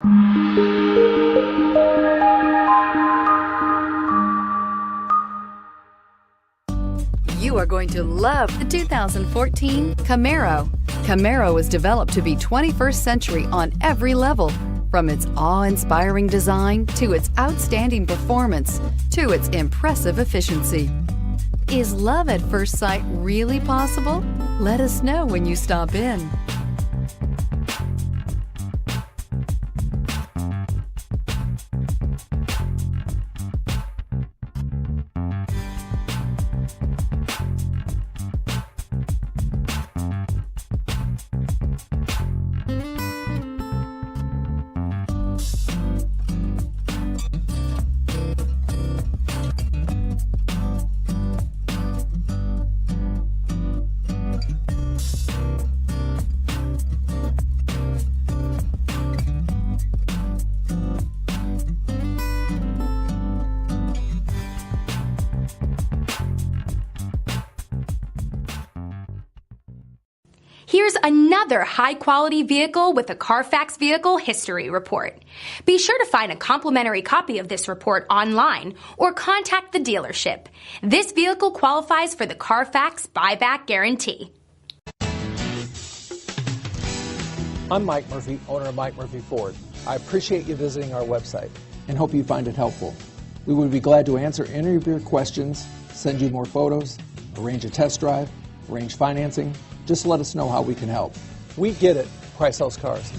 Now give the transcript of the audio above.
You are going to love the 2014 Camaro. Camaro was developed to be 21st century on every level, from its awe-inspiring design to its outstanding performance to its impressive efficiency. Is love at first sight really possible? Let us know when you stop in. Here's another high-quality vehicle with a Carfax Vehicle History Report. Be sure to find a complimentary copy of this report online or contact the dealership. This vehicle qualifies for the Carfax Buyback Guarantee. I'm Mike Murphy, owner of Mike Murphy Ford. I appreciate you visiting our website and hope you find it helpful. We would be glad to answer any of your questions, send you more photos, arrange a test drive, arrange financing. Just let us know how we can help. We get it. Price sells cars.